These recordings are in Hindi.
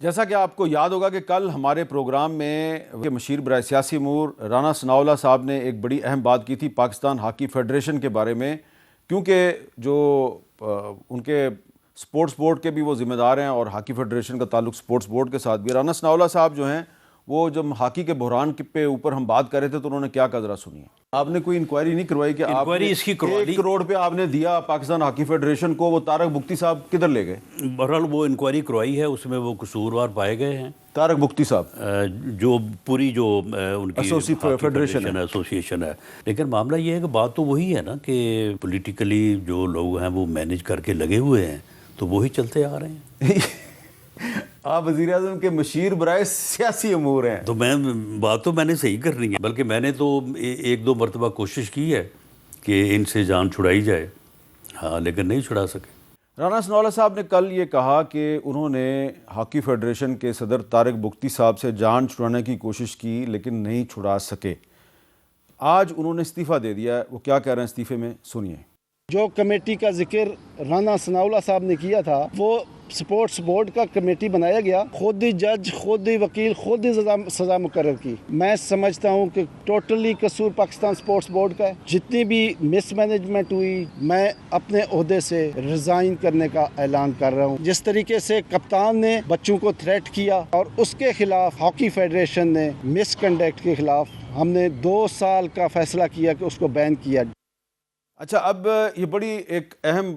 जैसा कि आपको याद होगा कि कल हमारे प्रोग्राम में मशीर बराए सियासी अमूर राना सनाउल्लाह साहब ने एक बड़ी अहम बात की थी पाकिस्तान हॉकी फेडरेशन के बारे में, क्योंकि जो उनके स्पोर्ट्स बोर्ड के भी वो ज़िम्मेदार हैं और हॉकी फेडरेशन का ताल्लुक स्पोर्ट्स बोर्ड के साथ भी। राना सनाउल्लाह साहब जो हैं वो जब हॉकी के बहरान पे ऊपर हम बात कर रहे थे तो उन्होंने क्या कहा, ज़रा सुनिए। आपने कोई इंक्वायरी नहीं करवाई कि इंक्वायरी इसकी करवा ली 1 करोड़ पे आपने दिया पाकिस्तान हॉकी फेडरेशन को, वो तारक बुख्ती साहब किधर ले गए? बहरहाल वो इंक्वायरी करवाई है, उसमें वो कसूरवार पाए गए हैं तारक बुख्ती साहब, जो पूरी जो उनकी एसोसिएशन है। लेकिन मामला ये है कि बात तो वही है ना कि पॉलिटिकली जो लोग हैं वो मैनेज करके लगे हुए हैं, तो वही चलते आ रहे हैं। आप वज़ीर आज़म के मशीर बराए सियासी अमूर हैं, तो बात तो मैंने सही करनी है, बल्कि मैंने तो 1-2 मरतबा कोशिश की है कि इनसे जान छुड़ाई जाए, हाँ, लेकिन नहीं छुड़ा सके। राना सनाउल्लाह साहब ने कल ये कहा कि उन्होंने हॉकी फेडरेशन के सदर तारिक बुख्ती साहब से जान छुड़ाने की कोशिश की लेकिन नहीं छुड़ा सके। आज उन्होंने इस्तीफ़ा दे दिया है। वो क्या कह रहे हैं इस्तीफ़े में, सुनिए। जो कमेटी का जिक्र राना सनाउल्लाह साहब ने किया था, वो स्पोर्ट्स बोर्ड का कमेटी बनाया गया, खुद ही जज, खुद ही वकील, खुद ही सज़ा मुकर्रर की। मैं समझता हूँ कि टोटली कसूर पाकिस्तान स्पोर्ट्स बोर्ड का है। जितनी भी मिसमैनेजमेंट हुई, मैं अपने ओहदे से रिज़ाइन करने का ऐलान कर रहा हूँ। जिस तरीके से कप्तान ने बच्चों को थ्रेट किया और उसके खिलाफ हॉकी फेडरेशन ने मिसकंडक्ट के खिलाफ हमने 2 साल का फैसला किया कि उसको बैन किया। अच्छा, अब ये बड़ी एक अहम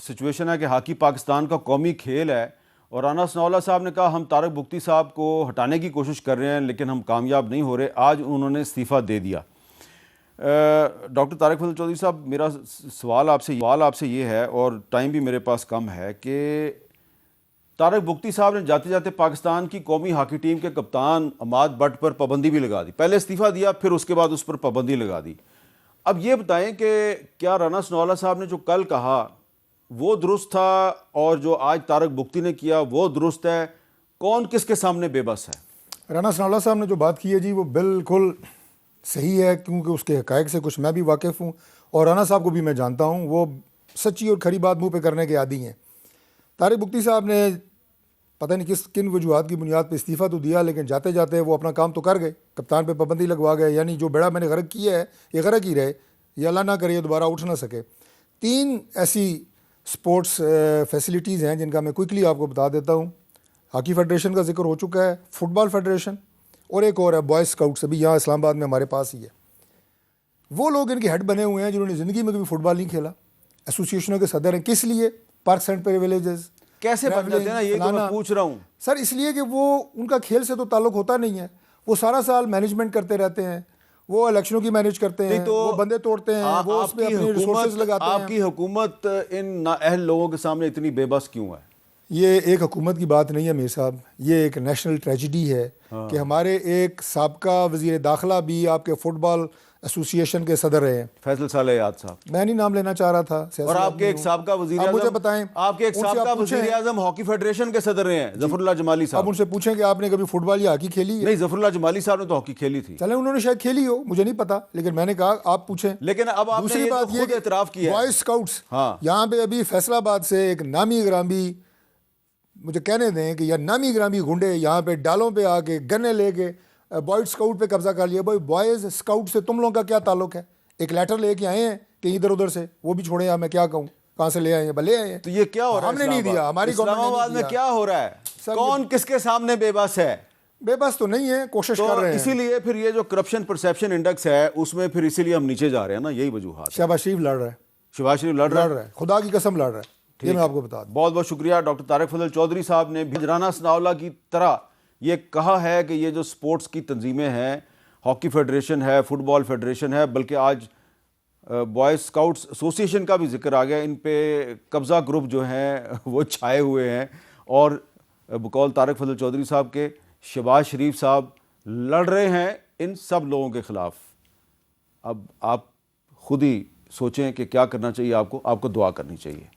सिचुएशन है कि हॉकी पाकिस्तान का कौमी खेल है और राना सनाउल्लाह साहब ने कहा हम तारिक बुख्ती साहब को हटाने की कोशिश कर रहे हैं लेकिन हम कामयाब नहीं हो रहे। आज उन्होंने इस्तीफ़ा दे दिया। डॉक्टर तारिक फजल चौधरी साहब, मेरा सवाल आपसे ये है और टाइम भी मेरे पास कम है कि तारिक बुख्ती साहब ने जाते जाते पाकिस्तान की कौमी हॉकी टीम के कप्तान अमाद बट पर पाबंदी भी लगा दी। पहले इस्तीफ़ा दिया, फिर उसके बाद उस पर पाबंदी लगा दी। अब ये बताएं कि क्या राना सनाउल्लाह साहब ने जो कल कहा वो दुरुस्त था और जो आज तारिक बुख्ती ने किया वो दुरुस्त है? कौन किसके सामने बेबस है? राना सनाउल्लाह साहब ने जो बात की है जी, वो बिल्कुल सही है, क्योंकि उसके हक़ाइक़ से कुछ मैं भी वाकिफ़ हूँ और राना साहब को भी मैं जानता हूँ। वो सच्ची और खरी बात मुँह पे करने के आदी हैं। तारिक बुख्ती साहब ने पता नहीं किन वजूहात की बुनियाद पर इस्तीफ़ा तो दिया, लेकिन जाते जाते वो अपना काम तो कर गए, कप्तान पे पाबंदी लगवा गए। यानी जो बेड़ा मैंने गर्क किया है ये गर्क ही रहे, ये अल्लाह ना करे दोबारा उठ ना सके। 3 ऐसी स्पोर्ट्स फैसिलिटीज़ हैं जिनका मैं क्विकली आपको बता देता हूँ। हॉकी फेडरेशन का जिक्र हो चुका है, फुटबॉल फेडरेशन, और एक और है बॉयज़ स्काउट्स, अभी यहाँ इस्लामाबाद में हमारे पास ही है। वो लोग इनके हेड बने हुए हैं जिन्होंने ज़िंदगी में कभी फुटबॉल नहीं खेला, एसोसिएशनों के सदर हैं। किस लिए? पार्क्स एंड प्रिविलेजेस कैसे बन जाते हैं ना, ये तो मैं पूछ रहा हूँ सर। इसलिए कि वो उनका खेल से तो ताल्लुक़ होता नहीं है। वो सारा साल मैनेजमेंट करते रहते हैं, वो इलेक्शनों की मैनेज करते हैं, तो वो बंदे तोड़ते हैं, वो उस पे अपने रिसोर्सेज लगाते हैं। आपकी हुकूमत इन नाअहल लोगों के सामने इतनी बेबस क्यों है? ये एक हुकूमत की बात नहीं है मीर साहब, ये एक नेशनल ट्रेजिडी है कि हमारे एक साबका वज़ीर दाखिला भी आपके फुटबॉल एसोसिएशन के सदर रहे हैं, फैसल सालेयात साहब। मैं नहीं नाम लेना चाह रहा था। और आपके एक साबका वज़ीर आज़म, मुझे बताएं, आपके एक साबका वज़ीर आज़म हॉकी फेडरेशन के सदर रहे हैं, ज़फ़रुल्लाह जमाली साहब। आप उनसे पूछें कि आपने कभी फुटबॉल या हॉकी खेली है? नहीं, ज़फ़रुल्लाह जमाली साहब ने तो हॉकी खेली थी। चले, उन्होंने शायद खेली हो, मुझे नहीं पता, लेकिन मैंने कहा आप पूछें। लेकिन अब आपने दूसरी बात ये कि एतराफ़ किया बॉयज़ स्काउट्स, हाँ, यहाँ पे अभी फैसलाबाद से एक नामी ग्रामी, मुझे कहने दें कि यह नामी ग्रामी गुंडे यहाँ पे डालों पे आके गन्ने लेके बॉयज़ स्काउट पे कब्जा कर लिया। भाई, बॉयज़ स्काउट से तुम लोगों का क्या ताल्लुक है? एक लेटर लेके आए हैं कि इधर उधर से, वो भी छोड़े, मैं क्या कहूँ, कहाँ से ले आए हैं? ले आए हैं। तो ये क्या हो रहा है? हमने नहीं दिया, हमारी इस्लामाबाद में क्या हो रहा है? कौन किसके सामने बेबस है? बेबस तो नहीं है, कोशिश कर रहे हैं। इसीलिए फिर ये जो करप्शन परसेप्शन इंडेक्स है उसमें फिर इसीलिए हम नीचे जा रहे हैं ना, यही वजूहात। शहबाज शरीफ लड़ रहा है, शहबाज शरीफ लड़ रहा है, खुदा की कसम लड़ रहा है, ये मैं आपको बता दूं। बहुत बहुत शुक्रिया। डॉक्टर तारिक फजल चौधरी साहब ने भी राना सनाउल्लाह की तरह ये कहा है कि ये जो स्पोर्ट्स की तंजीमें हैं, हॉकी फेडरेशन है, फुटबॉल फेडरेशन है, बल्कि आज बॉयज़ स्काउट्स एसोसिएशन का भी जिक्र आ गया, इन पे कब्ज़ा ग्रुप जो हैं वो छाए हुए हैं और बकौल तारिक फजल चौधरी साहब के शहबाज शरीफ साहब लड़ रहे हैं इन सब लोगों के ख़िलाफ़। अब आप खुद ही सोचें कि क्या करना चाहिए आपको दुआ करनी चाहिए।